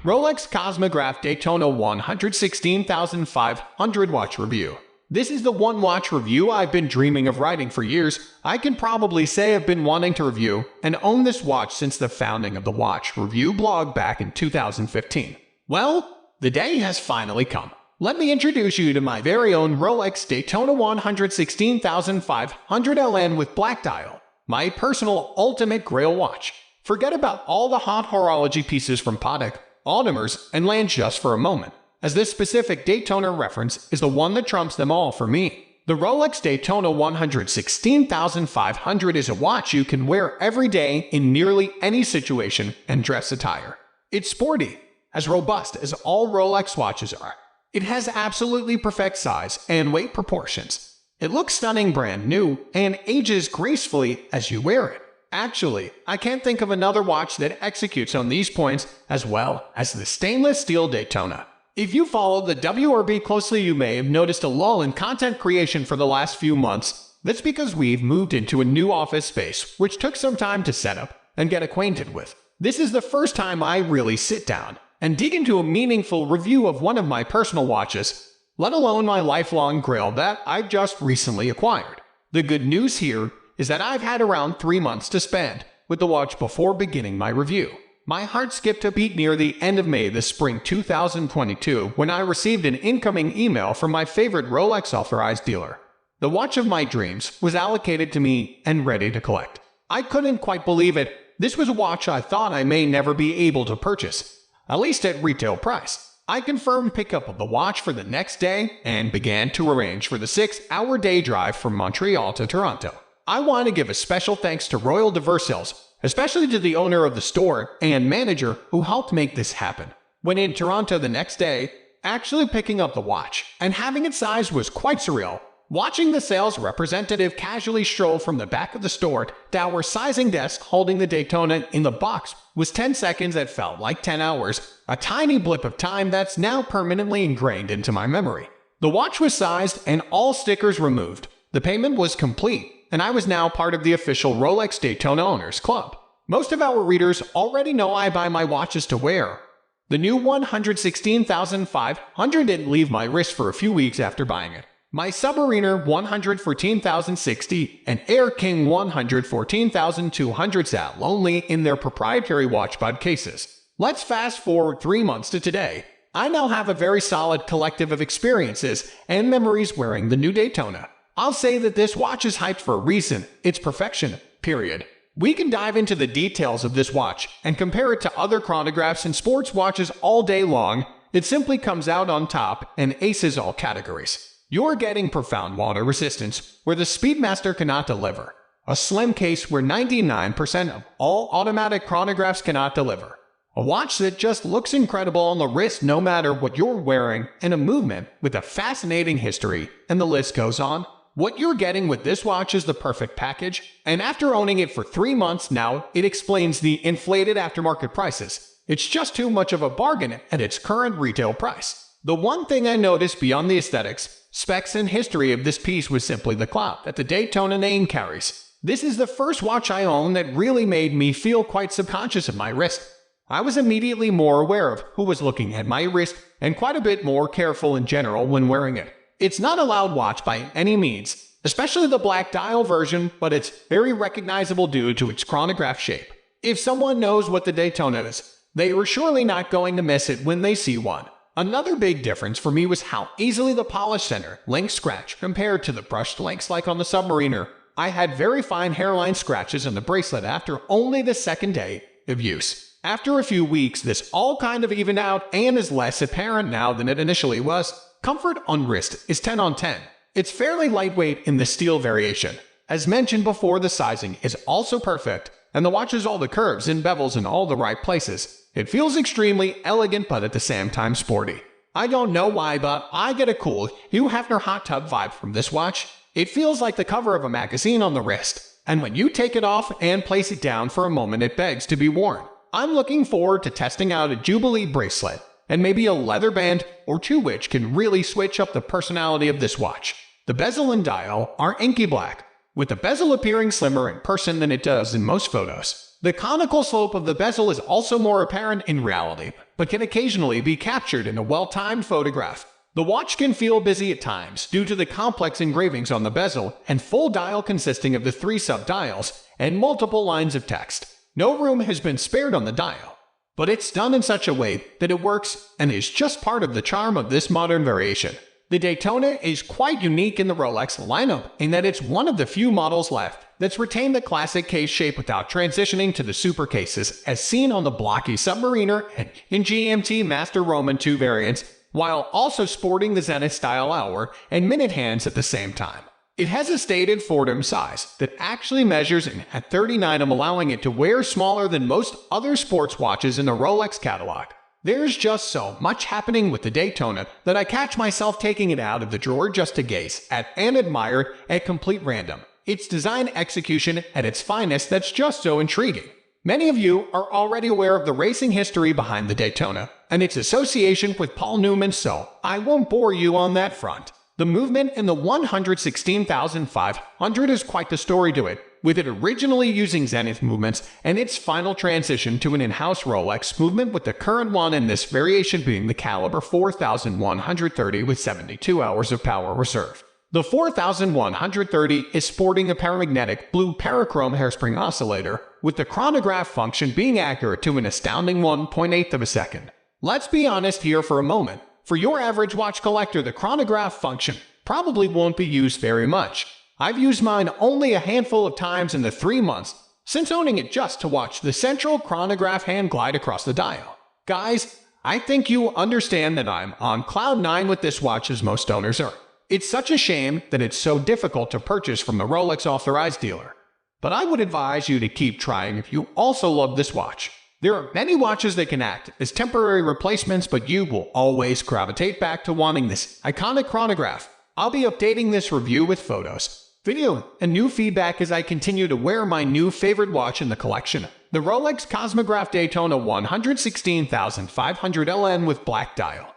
Rolex Cosmograph Daytona 116,500 watch review. This is the one watch review I've been dreaming of writing for years. I can probably say I've been wanting to review and own this watch since the founding of the watch review blog back in 2015. Well, the day has finally come. Let me introduce you to my very own Rolex Daytona 116,500 LN with black dial, my personal ultimate grail watch. Forget about all the hot horology pieces from Patek, Audemars, and land just for a moment, as this specific Daytona reference is the one that trumps them all for me. The Rolex Daytona 116,500 is a watch you can wear every day in nearly any situation and dress attire. It's sporty, as robust as all Rolex watches are. It has absolutely perfect size and weight proportions. It looks stunning brand new and ages gracefully as you wear it. Actually, I can't think of another watch that executes on these points as well as the stainless steel Daytona. If you follow the WRB closely, you may have noticed a lull in content creation for the last few months. That's because we've moved into a new office space, which took some time to set up and get acquainted with. This is the first time I really sit down and dig into a meaningful review of one of my personal watches, let alone my lifelong grail that I've just recently acquired. The good news here is that I've had around 3 months to spend with the watch before beginning my review. My heart skipped a beat near the end of May this spring 2022 when I received an incoming email from my favorite Rolex authorized dealer. The watch of my dreams was allocated to me and ready to collect. I couldn't quite believe it. This was a watch I thought I may never be able to purchase, at least at retail price. I confirmed pickup of the watch for the next day and began to arrange for the 6-hour day drive from Montreal to Toronto. I want to give a special thanks to Royal de Versailles, especially to the owner of the store and manager who helped make this happen. When in Toronto the next day, actually picking up the watch and having it sized was quite surreal. Watching the sales representative casually stroll from the back of the store to our sizing desk holding the Daytona in the box was 10 seconds that felt like 10 hours, a tiny blip of time that's now permanently ingrained into my memory. The watch was sized and all stickers removed. The payment was complete, and I was now part of the official Rolex Daytona Owners Club. Most of our readers already know I buy my watches to wear. The new 116,500 didn't leave my wrist for a few weeks after buying it. My Submariner 114,060 and Air King 114,200 sat lonely in their proprietary watchbud cases. Let's fast forward 3 months to today. I now have a very solid collective of experiences and memories wearing the new Daytona. I'll say that this watch is hyped for a reason. It's perfection, period. We can dive into the details of this watch and compare it to other chronographs and sports watches all day long. It simply comes out on top and aces all categories. You're getting profound water resistance where the Speedmaster cannot deliver. A slim case where 99% of all automatic chronographs cannot deliver. A watch that just looks incredible on the wrist no matter what you're wearing, and a movement with a fascinating history, and the list goes on. What you're getting with this watch is the perfect package, and after owning it for 3 months now, it explains the inflated aftermarket prices. It's just too much of a bargain at its current retail price. The one thing I noticed beyond the aesthetics, specs, and history of this piece was simply the clout that the Daytona name carries. This is the first watch I own that really made me feel quite subconscious of my wrist. I was immediately more aware of who was looking at my wrist and quite a bit more careful in general when wearing it. It's not a loud watch by any means, especially the black dial version, but it's very recognizable due to its chronograph shape. If someone knows what the Daytona is, they are surely not going to miss it when they see one. Another big difference for me was how easily the polished center link scratch compared to the brushed links like on the Submariner. I had very fine hairline scratches in the bracelet after only the second day of use. After a few weeks, this all kind of evened out and is less apparent now than it initially was. Comfort on wrist is 10 on 10. It's fairly lightweight in the steel variation. As mentioned before, the sizing is also perfect, and the watch has all the curves and bevels in all the right places. It feels extremely elegant but at the same time sporty. I don't know why, but I get a cool Hugh Hefner hot tub vibe from this watch. It feels like the cover of a magazine on the wrist, and when you take it off and place it down for a moment, it begs to be worn. I'm looking forward to testing out a Jubilee bracelet and maybe a leather band or two, which can really switch up the personality of this watch. The bezel and dial are inky black, with the bezel appearing slimmer in person than it does in most photos. The conical slope of the bezel is also more apparent in reality, but can occasionally be captured in a well-timed photograph. The watch can feel busy at times due to the complex engravings on the bezel and full dial consisting of the 3 sub-dials and multiple lines of text. No room has been spared on the dial, but it's done in such a way that it works and is just part of the charm of this modern variation. The Daytona is quite unique in the Rolex lineup in that it's one of the few models left that's retained the classic case shape without transitioning to the super cases as seen on the blocky Submariner and in GMT Master Roman II variants, while also sporting the Zenith-style hour and minute hands at the same time. It has a stated Fordham size that actually measures in at 39mm, allowing it to wear smaller than most other sports watches in the Rolex catalog. There's just so much happening with the Daytona that I catch myself taking it out of the drawer just to gaze at and admire it at complete random. It's design execution at its finest that's just so intriguing. Many of you are already aware of the racing history behind the Daytona and its association with Paul Newman, so I won't bore you on that front. The movement in the 116,500 is quite the story to it, with it originally using Zenith movements and its final transition to an in-house Rolex movement, with the current one in this variation being the caliber 4130 with 72 hours of power reserve. The 4130 is sporting a paramagnetic blue parachrome hairspring oscillator, with the chronograph function being accurate to an astounding 1.8 of a second. Let's be honest here for a moment. For your average watch collector, the chronograph function probably won't be used very much. I've used mine only a handful of times in the 3 months since owning it, just to watch the central chronograph hand glide across the dial. Guys, I think you understand that I'm on cloud 9 with this watch, as most owners are. It's such a shame that it's so difficult to purchase from the Rolex authorized dealer. But I would advise you to keep trying if you also love this watch. There are many watches that can act as temporary replacements, but you will always gravitate back to wanting this iconic chronograph. I'll be updating this review with photos, video, and new feedback as I continue to wear my new favorite watch in the collection, the Rolex Cosmograph Daytona 116,500 LN with black dial.